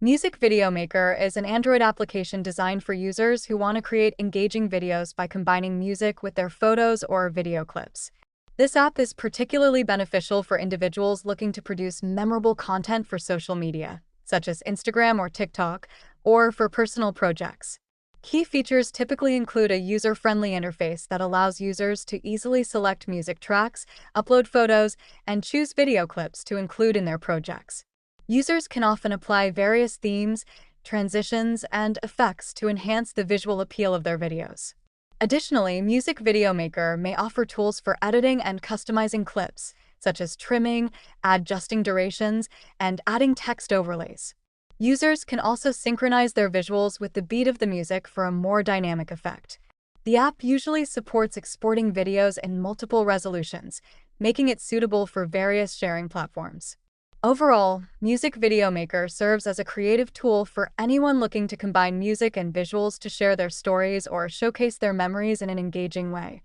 Music Video Maker is an Android application designed for users who want to create engaging videos by combining music with their photos or video clips. This app is particularly beneficial for individuals looking to produce memorable content for social media, such as Instagram or TikTok, or for personal projects. Key features typically include a user-friendly interface that allows users to easily select music tracks, upload photos, and choose video clips to include in their projects. Users can often apply various themes, transitions, and effects to enhance the visual appeal of their videos. Additionally, Music Video Maker may offer tools for editing and customizing clips, such as trimming, adjusting durations, and adding text overlays. Users can also synchronize their visuals with the beat of the music for a more dynamic effect. The app usually supports exporting videos in multiple resolutions, making it suitable for various sharing platforms. Overall, Music Video Maker serves as a creative tool for anyone looking to combine music and visuals to share their stories or showcase their memories in an engaging way.